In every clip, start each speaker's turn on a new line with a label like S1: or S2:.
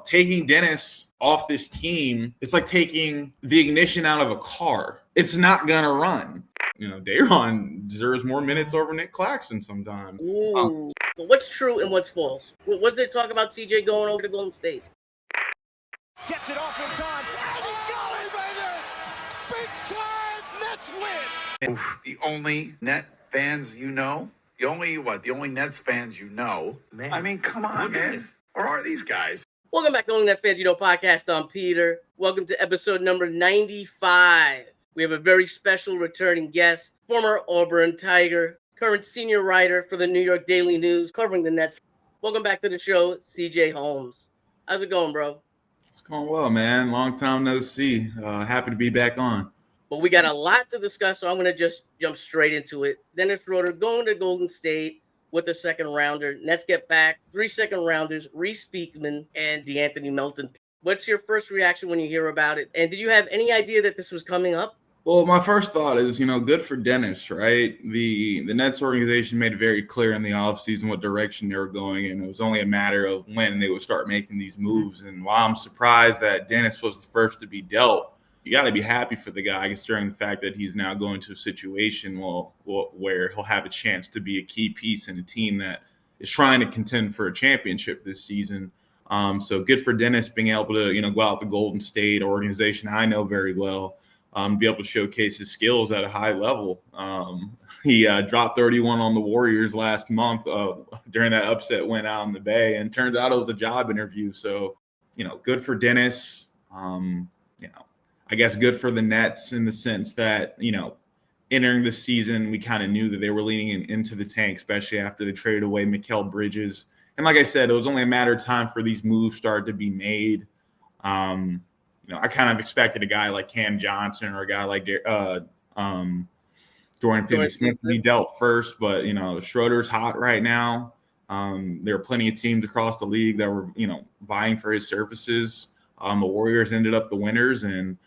S1: taking Dennis off this team, it's like taking the ignition out of a car. It's not going to run. Day'Ron deserves more minutes over Nick Claxton sometimes.
S2: Ooh. But what's true and what's false? What's there talk about CJ going over to Golden State?
S3: Gets it off in time. And he's got it, baby! Big time Nets win!
S4: The only Net fans you know? The only Nets fans you know? Man. I mean, come on, man. Or are these guys?
S2: Welcome back to Only Net Fans You Know podcast. I'm Peter. Welcome to episode number 95. We have a very special returning guest, former Auburn Tiger, current senior writer for the New York Daily News, covering the Nets. Welcome back to the show, CJ Holmes. How's it going, bro?
S1: It's going well, man. Long time no see. Happy to be back on.
S2: But we got a lot to discuss, so I'm going to just jump straight into it. Dennis Schroder going to Golden State with the second rounder. Nets get back 3 second rounders, Reese Beekman and DeAnthony Melton. What's your first reaction when you hear about it? And did you have any idea that this was coming up?
S1: Well, my first thought is, good for Dennis, right? The Nets organization made it very clear in the offseason what direction they were going, and it was only a matter of when they would start making these moves. And while I'm surprised that Dennis was the first to be dealt, you got to be happy for the guy, considering the fact that he's now going to a situation where he'll have a chance to be a key piece in a team that is trying to contend for a championship this season. So good for Dennis being able to, go out to Golden State, organization I know very well, be able to showcase his skills at a high level. He dropped 31 on the Warriors last month during that upset win out in the Bay, and turns out it was a job interview. So, good for Dennis. I guess good for the Nets in the sense that, entering the season, we kind of knew that they were leaning into the tank, especially after they traded away Mikal Bridges. And like I said, it was only a matter of time for these moves started to be made. I kind of expected a guy like Cam Johnson or a guy like Jordan Finney-Smith to be dealt first. But, Schroeder's hot right now. There are plenty of teams across the league that were, vying for his services. The Warriors ended up the winners, and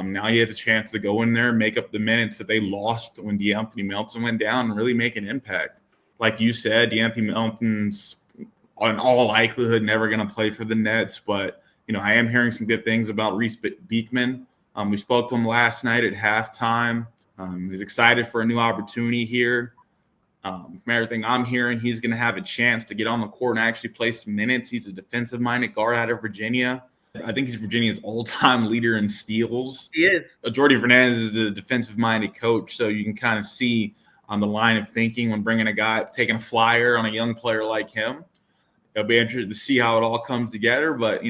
S1: now he has a chance to go in there and make up the minutes that they lost when DeAnthony Melton went down and really make an impact. Like you said, DeAnthony Melton's in all likelihood never going to play for the Nets, but, I am hearing some good things about Reese Beekman. We spoke to him last night at halftime. He's excited for a new opportunity here. From everything I'm hearing, he's going to have a chance to get on the court and actually play some minutes. He's a defensive-minded guard out of Virginia. I think he's Virginia's all-time leader in steals.
S2: He is.
S1: Jordi Fernandez is a defensive-minded coach, so you can kind of see on the line of thinking when bringing a guy, taking a flyer on a young player like him. It'll be interesting to see how it all comes together, but,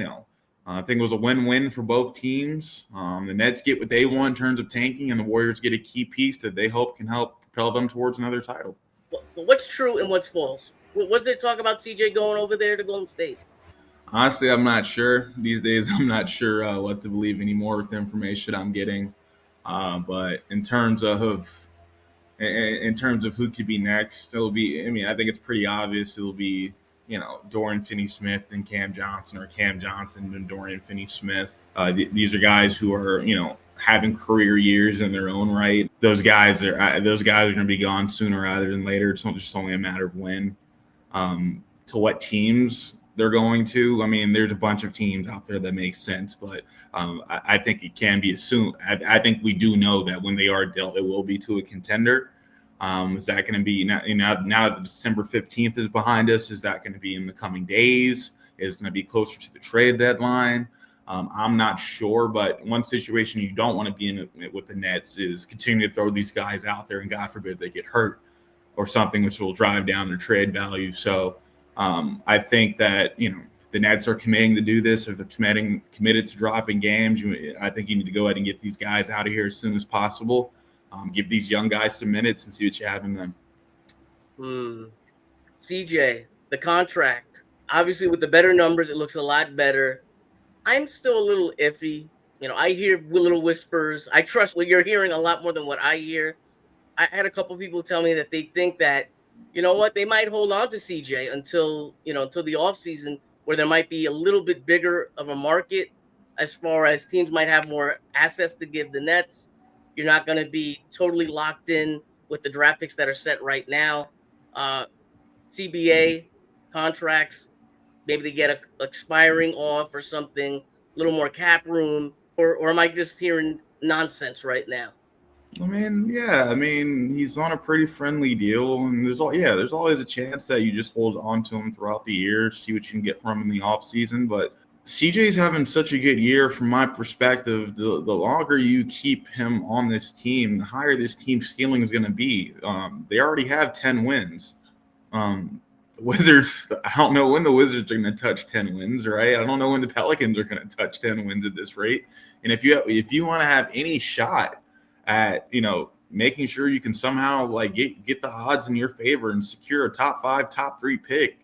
S1: I think it was a win-win for both teams. The Nets get what they want in terms of tanking, and the Warriors get a key piece that they hope can help propel them towards another title.
S2: But what's true and what's false? Was there talk about CJ going over there to Golden State?
S1: Honestly, I'm not sure. These days, I'm not sure what to believe anymore with the information I'm getting. But in terms of who could be next, it'll be. I think it's pretty obvious. It'll be, Dorian Finney-Smith and Cam Johnson, or Cam Johnson and Dorian Finney-Smith. These are guys who are, having career years in their own right. Those guys are going to be gone sooner rather than later. It's just only a matter of when. To what teams they're going to. There's a bunch of teams out there that make sense, but I think it can be assumed. I think we do know that when they are dealt, it will be to a contender. Is that going to be now that December 15th is behind us? Is that going to be in the coming days? Is it going to be closer to the trade deadline? I'm not sure, but one situation you don't want to be in with the Nets is continue to throw these guys out there, and God forbid they get hurt or something, which will drive down their trade value. So I think that, the Nets are committing to do this, if they're committed to dropping games, I think you need to go ahead and get these guys out of here as soon as possible. Give these young guys some minutes and see what you have in them.
S2: CJ, the contract, obviously with the better numbers, it looks a lot better. I'm still a little iffy. I hear little whispers. I trust what you're hearing a lot more than what I hear. I had a couple people tell me that they think that, they might hold on to CJ until the offseason, where there might be a little bit bigger of a market as far as teams might have more assets to give the Nets. You're not going to be totally locked in with the draft picks that are set right now. CBA contracts, Maybe they get a expiring off or something, a little more cap room, or am I just hearing nonsense right now?
S1: I mean, yeah, I mean, he's on a pretty friendly deal, and there's always a chance that you just hold on to him throughout the year, see what you can get from him in the offseason. But CJ's having such a good year from my perspective. The longer you keep him on this team, the higher this team's ceiling is going to be. They already have 10 wins. The Wizards, I don't know when the Wizards are going to touch 10 wins, right? I don't know when the Pelicans are going to touch 10 wins at this rate. And if you want to have any shot at, making sure you can somehow like get the odds in your favor and secure a top 5, top 3 pick,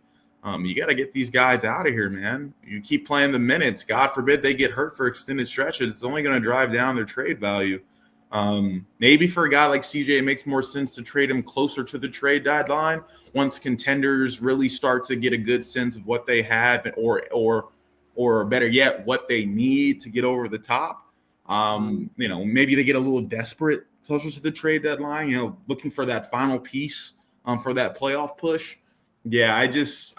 S1: you got to get these guys out of here, man. You keep playing the minutes. God forbid they get hurt for extended stretches. It's only going to drive down their trade value. Maybe for a guy like CJ, it makes more sense to trade him closer to the trade deadline once contenders really start to get a good sense of what they have or better yet, what they need to get over the top. Maybe they get a little desperate closer to the trade deadline, looking for that final piece for that playoff push. Yeah, I guess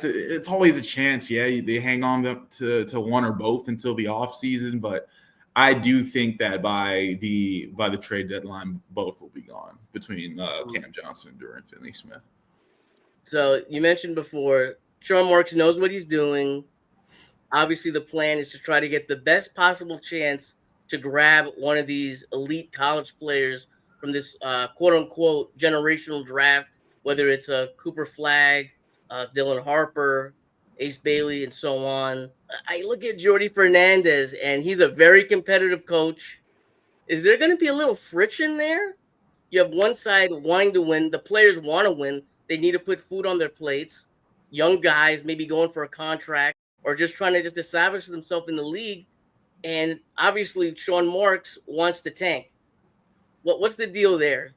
S1: it's always a chance. Yeah, they hang on to one or both until the offseason, but I do think that by the trade deadline, both will be gone between Cam Johnson and Dorian Finney-Smith.
S2: So you mentioned before, Sean Marks knows what he's doing. Obviously, the plan is to try to get the best possible chance to grab one of these elite college players from this quote-unquote generational draft, whether it's a Cooper Flagg, Dylan Harper, Ace Bailey, and so on. I look at Jordi Fernandez, and he's a very competitive coach. Is there going to be a little friction there? You have one side wanting to win. The players want to win. They need to put food on their plates. Young guys maybe going for a contract or just trying to just establish themselves in the league. And obviously, Sean Marks wants to tank. What's the deal there?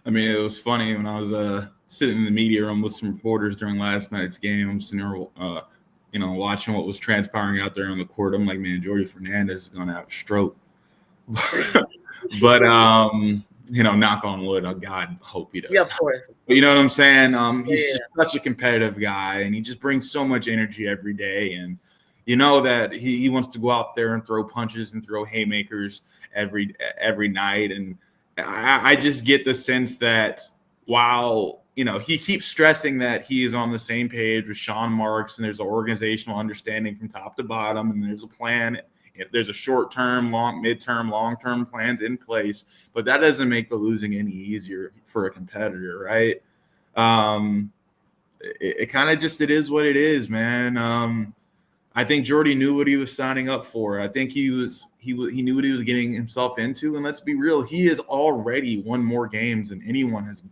S1: I mean, it was funny when I was sitting in the media room with some reporters during last night's game. I'm sitting there, watching what was transpiring out there on the court. I'm like, man, Jordi Fernandez is going to have a stroke. But, knock on wood. Oh, God, hope he does.
S2: Yeah, of course.
S1: But you know what I'm saying? He's just such a competitive guy, and he just brings so much energy every day. And you know that he wants to go out there and throw punches and throw haymakers every night. And I just get the sense that while, he keeps stressing that he is on the same page with Sean Marks and there's an organizational understanding from top to bottom and there's a plan. There's a short-term, midterm, long-term plans in place, but that doesn't make the losing any easier for a competitor, right? It kind of just, it is what it is, man. I think Jordi knew what he was signing up for. I think he knew what he was getting himself into. And let's be real, he has already won more games than anyone has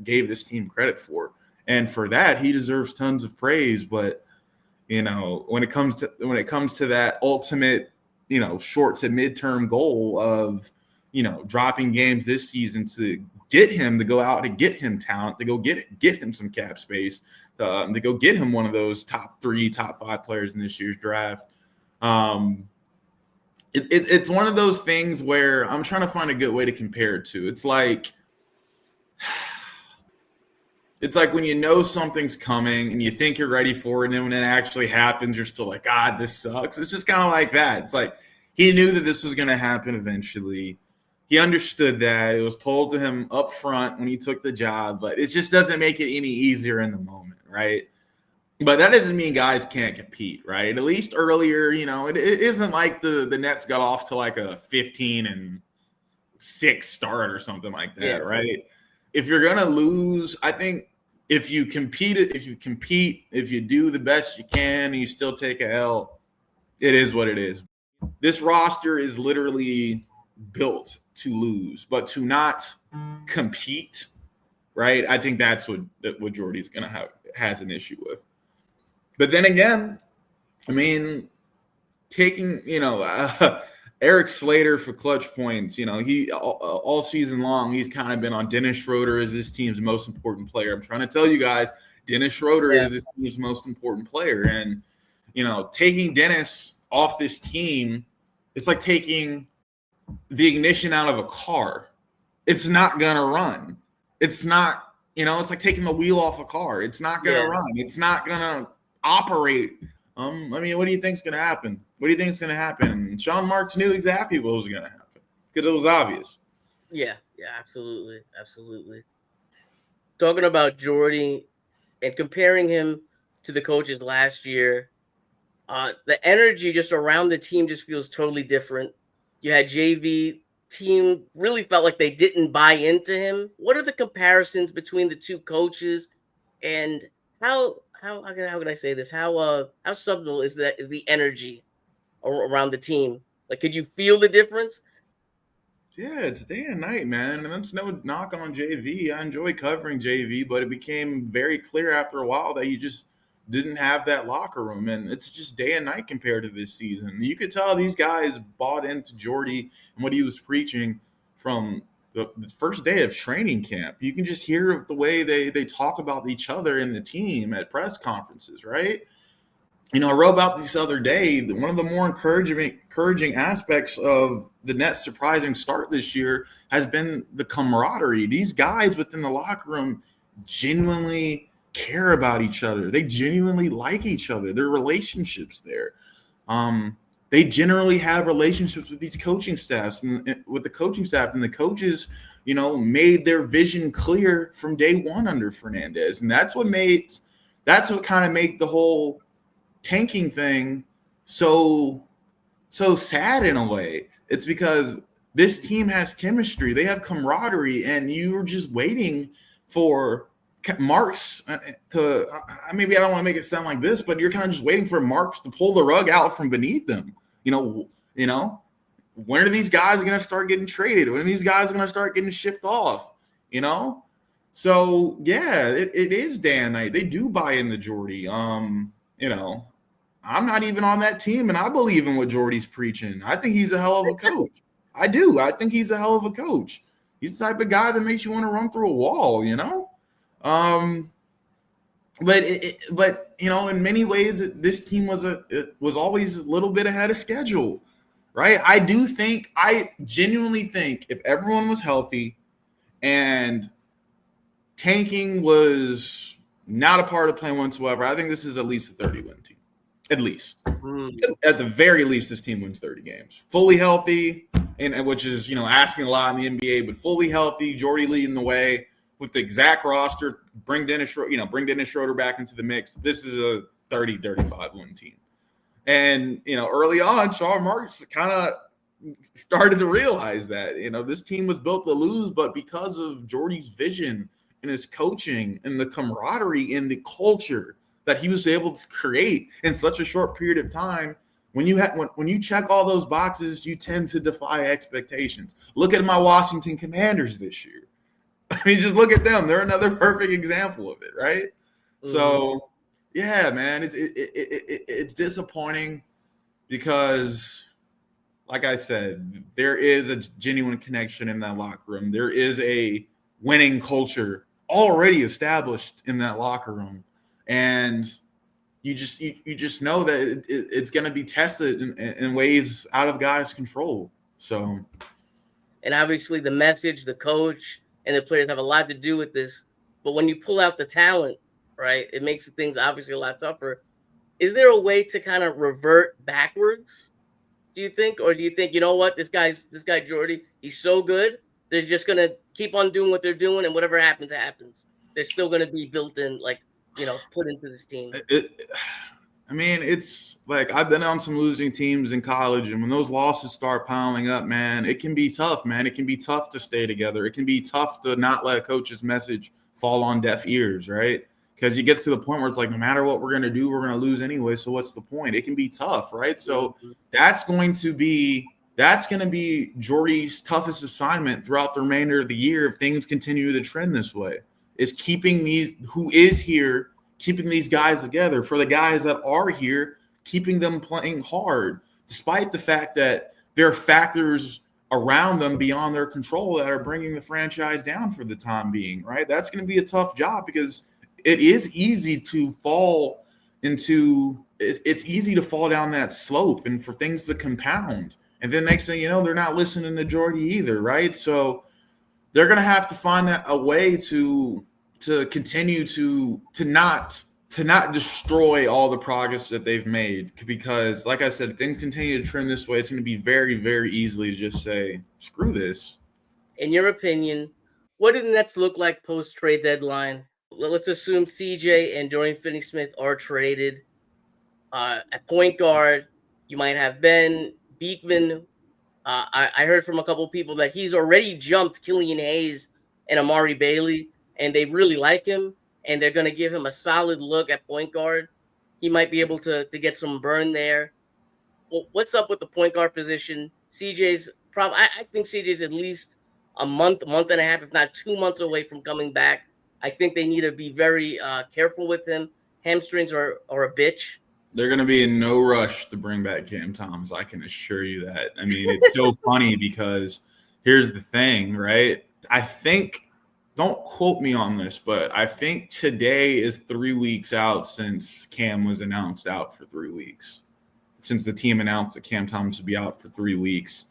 S1: gave this team credit for. And for that, he deserves tons of praise. But, when it comes to that ultimate, short to midterm goal of, dropping games this season to get him to go out and get him talent, to go get him some cap space, to go get him one of those top 3, top 5 players in this year's draft. It's one of those things where I'm trying to find a good way to compare it to. It's like when you know something's coming and you think you're ready for it, and then when it actually happens, you're still like, God, this sucks. It's just kind of like that. It's like he knew that this was going to happen eventually. He understood that. It was told to him up front when he took the job, but it just doesn't make it any easier in the moment, right? But that doesn't mean guys can't compete, right? At least earlier, it isn't like the Nets got off to like a 15-6 start or something like that, right? If you're going to lose, I think if you compete, if you do the best you can and you still take a L, it is what it is. This roster is literally built to lose, but to not compete, right? I think that's what Jordi's has an issue with. But then again, I mean, taking, Eric Slater for clutch points, he all season long, he's kind of been on Dennis Schroder as this team's most important player. I'm trying to tell you guys, Dennis Schroder is this team's most important player. And, taking Dennis off this team, it's like taking the ignition out of a car. It's not going to run. It's not, it's like taking the wheel off a car. It's not going to run. It's not going to operate. I mean, what do you think's going to happen? What do you think's going to happen? And Sean Marks knew exactly what was going to happen because it was obvious.
S2: Yeah, absolutely. Talking about Jordi and comparing him to the coaches last year, the energy just around the team just feels totally different. You had JV team really felt like they didn't buy into him. What are the comparisons between the two coaches, and how can I say this? How subtle is the energy around the team? Like, could you feel the difference?
S1: Yeah, it's day and night, man. And that's no knock on JV. I enjoy covering JV, but it became very clear after a while that he just didn't have that locker room. And it's just day and night compared to this season. You could tell these guys bought into Jordi and what he was preaching from the first day of training camp. You can just hear the way they talk about each other and the team at press conferences, right? You know, I wrote about this other day. One of the more encouraging aspects of the Nets' surprising start this year has been the camaraderie. These guys within the locker room genuinely care about each other. They genuinely like each other. Their relationships there. They generally have relationships with these coaching staffs and with the coaching staff, and the coaches, you know, made their vision clear from day one under Fernandez, and that's what kind of made the whole tanking thing so sad in a way. It's because this team has chemistry, they have camaraderie, and you were just waiting for Marks to maybe I don't want to make it sound like this, but you're kind of just waiting for Marks to pull the rug out from beneath them. You know, when are these guys going to start getting traded? When are these guys going to start getting shipped off? You know, so yeah, it is day and night. They do buy into Jordi. You know, I'm not even on that team, and I believe in what Jordi's preaching. I think he's a hell of a coach. I do. I think he's a hell of a coach. He's the type of guy that makes you want to run through a wall, you know? But you know, in many ways, this team was always a little bit ahead of schedule, right? I genuinely think if everyone was healthy and tanking was not a part of the plan whatsoever, I think this is at least a 30-win team. At least. At the very least, this team wins 30 games. Fully healthy, and which is, you know, asking a lot in the NBA, but fully healthy, Jordi leading the way with the exact roster, bring Dennis Schroder back into the mix. This is a 30-35 win team. And, you know, early on, Sean Marks kind of started to realize that, you know, this team was built to lose, but because of Jordi's vision and his coaching and the camaraderie and the culture that he was able to create in such a short period of time, when you check all those boxes, you tend to defy expectations. Look at my Washington Commanders this year. I mean, just look at them. They're another perfect example of it, right? Mm-hmm. So, yeah, man, it's disappointing because, like I said, there is a genuine connection in that locker room. There is a winning culture already established in that locker room. And you just know that it's going to be tested in ways out of guys' control. So,
S2: and obviously the message, the coach, and the players have a lot to do with this. But when you pull out the talent, right, it makes things obviously a lot tougher. Is there a way to kind of revert backwards, do you think? Or do you think, you know what, this guy Jordi, he's so good, they're just going to keep on doing what they're doing, and whatever happens, happens. They're still going to be built in, like, you know, put into this team.
S1: I mean, it's like I've been on some losing teams in college, and when those losses start piling up, man, it can be tough, man. It can be tough to stay together. It can be tough to not let a coach's message fall on deaf ears, right? Because he gets to the point where it's like, no matter what we're going to do, we're going to lose anyway. So what's the point? It can be tough, right? So that's going to be Jordi's toughest assignment throughout the remainder of the year if things continue to trend this way, is keeping these guys together. For the guys that are here, keeping them playing hard, despite the fact that there are factors around them beyond their control that are bringing the franchise down for the time being, right? That's going to be a tough job because it is easy to fall it's easy to fall down that slope and for things to compound. And then next thing you know, they're not listening to Jordi either, right? So they're going to have to find a way to continue to not to not destroy all the progress that they've made, because like I said, things continue to trend this way. It's going to be very, very easily to just say, screw this.
S2: In your opinion, what do the Nets look like post-trade deadline? Let's assume CJ and Dorian Finney-Smith are traded. At point guard, you might have Ben Beekman. I heard from a couple of people that he's already jumped Killian Hayes and Amari Bailey, and they really like him, and they're going to give him a solid look at point guard. He might be able to get some burn there. Well, what's up with the point guard position? CJ's probably, I think CJ's at least a month and a half, if not 2 months away from coming back. I think they need to be very careful with him. Hamstrings are a bitch.
S1: They're going to be in no rush to bring back Cam Thomas. I can assure you that. I mean, it's so funny because here's the thing, right? I think, don't quote me on this, but I think today is 3 weeks out since Cam was announced out for 3 weeks. Since the team announced that Cam Thomas would be out for 3 weeks,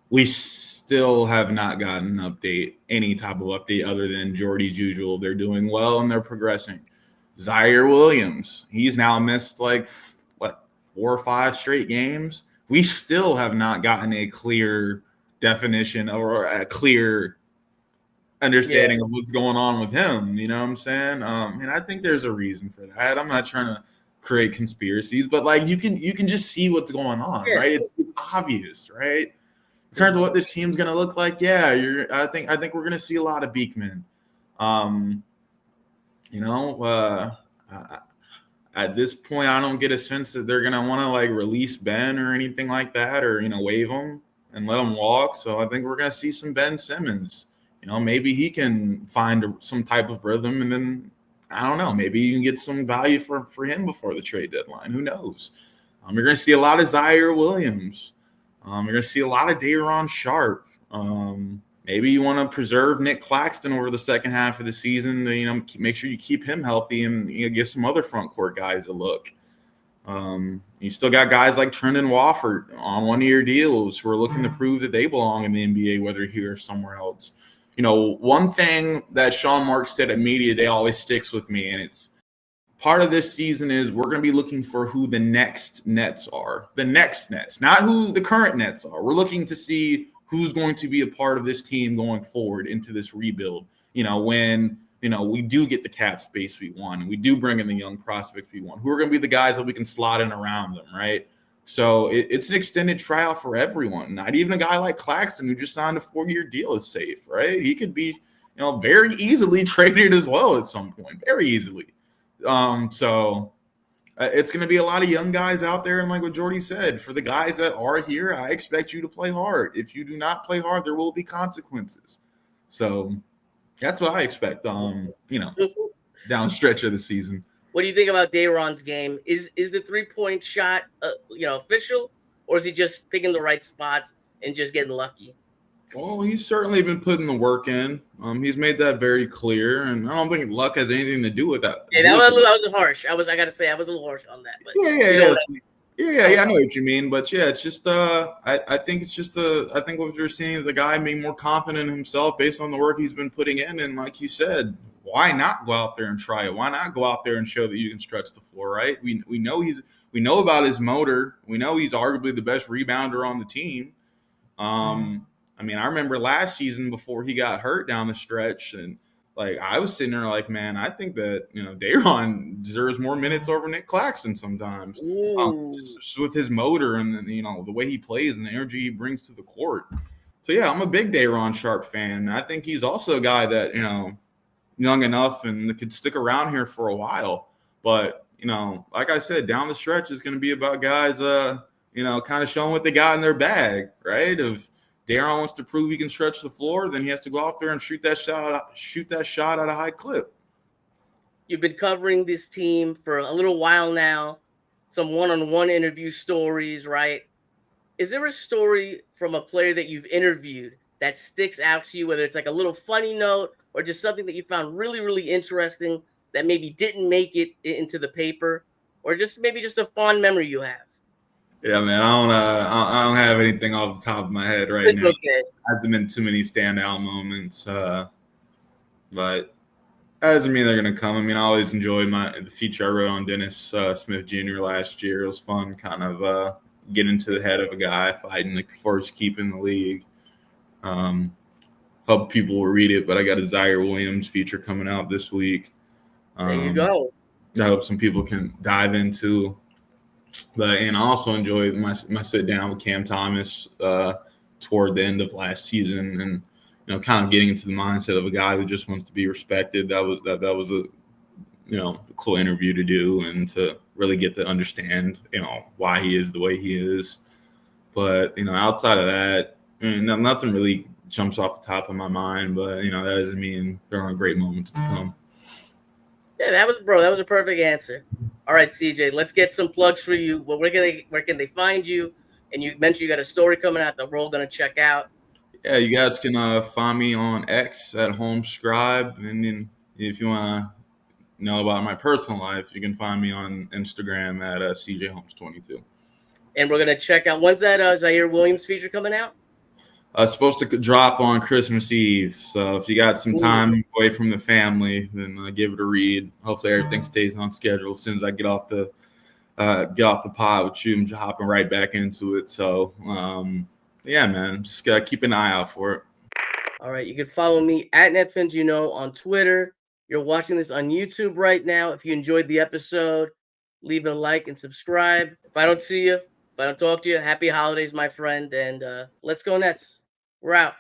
S1: we still have not gotten an update, any type of update other than Jordi's usual. They're doing well and they're progressing. Zaire Williams, he's now missed like, 4 or 5 straight games. We still have not gotten a clear definition or a clear understanding of what's going on with him. You know what I'm saying? And I think there's a reason for that. I'm not trying to create conspiracies, but like you can just see what's going on, right? It's obvious, right? In terms of what this team's gonna look like, I think we're gonna see a lot of Beekman. At this point, I don't get a sense that they're gonna want to like release Ben or anything like that, or waive him and let him walk. So I think we're gonna see some Ben Simmons. Maybe he can find some type of rhythm, and then I don't know. Maybe you can get some value for him before the trade deadline. Who knows? You're going to see a lot of Zaire Williams. You're going to see a lot of Day'Ron Sharpe. Maybe you want to preserve Nick Claxton over the second half of the season to, make sure you keep him healthy and give some other front court guys a look. You still got guys like Trendon Wofford on one-year deals who are looking to prove that they belong in the NBA, whether here or somewhere else. One thing that Sean Marks said at Media Day always sticks with me, and it's part of this season is we're going to be looking for who the next Nets are. The next Nets, not who the current Nets are. We're looking to see who's going to be a part of this team going forward into this rebuild. When, we do get the cap space we want, and we do bring in the young prospects we want, who are going to be the guys that we can slot in around them, right? So it's an extended tryout for everyone. Not even a guy like Claxton, who just signed a 4-year deal, is safe, right? He could be, very easily traded as well at some point, very easily. So it's going to be a lot of young guys out there. And like what Jordi said, for the guys that are here, I expect you to play hard. If you do not play hard, there will be consequences. So that's what I expect, down the stretch of the season.
S2: What do you think about Day'Ron's game? Is the 3-point shot, official, or is he just picking the right spots and just getting lucky?
S1: Well, he's certainly been putting the work in. He's made that very clear, and I don't think luck has anything to do with that.
S2: Yeah, that was harsh. I got to say, I was a little harsh on that. But
S1: I know what you mean, but yeah, it's just I think it's just I think what you're seeing is a guy being more confident in himself based on the work he's been putting in, and like you said, why not go out there and try it? Why not go out there and show that you can stretch the floor, right? We know about his motor. We know he's arguably the best rebounder on the team. I remember last season before he got hurt down the stretch, and like I was sitting there like, man, I think that Day'Ron deserves more minutes over Nick Claxton sometimes, just with his motor and then the way he plays and the energy he brings to the court. So yeah, I'm a big Day'Ron Sharpe fan. I think he's also a guy that young enough and could stick around here for a while. But like I said, down the stretch is going to be about guys, kind of showing what they got in their bag, right? If Day'Ron wants to prove he can stretch the floor, then he has to go out there and shoot that shot at a high clip.
S2: You've been covering this team for a little while now, some one-on-one interview stories, right? Is there a story from a player that you've interviewed that sticks out to you, whether it's like a little funny note or just something that you found really, really interesting that maybe didn't make it into the paper, or just maybe just a fond memory you have?
S1: Yeah, man, I don't have anything off the top of my head right now.
S2: Okay.
S1: Hasn't been too many standout moments, but That doesn't mean they're going to come. I mean, I always enjoyed the feature I wrote on Dennis Smith Jr. last year. It was fun, kind of get into the head of a guy fighting the first keep in the league. Hope people will read it, but I got a Zaire Williams feature coming out this week.
S2: There you go.
S1: I hope some people can dive into. And I also enjoyed my sit down with Cam Thomas toward the end of last season, and kind of getting into the mindset of a guy who just wants to be respected. That was a cool interview to do, and to really get to understand why he is the way he is. But outside of that, nothing really jumps off the top of my mind. But that doesn't mean there aren't great moments to come.
S2: Yeah, that was a perfect answer. All right, CJ, let's get some plugs for you. Well, where can they find you? And you mentioned you got a story coming out that we're all going to check out.
S1: Yeah, you guys can find me on X at Holmes Scribe, and then if you want to know about my personal life, you can find me on Instagram at CJHolmes22.
S2: And we're going to check out, when's that Zaire Williams feature coming out?
S1: It's supposed to drop on Christmas Eve, so if you got some time away from the family, then give it a read. Hopefully everything stays on schedule. As soon as I get off the pod with you, I'm hopping right back into it. So, yeah, man, just gotta keep an eye out for it.
S2: All right, you can follow me at netsfanpete on Twitter. You're watching this on YouTube right now. If you enjoyed the episode, leave a like and subscribe. If I don't see you, if I don't talk to you, happy holidays, my friend, and let's go Nets. We're out.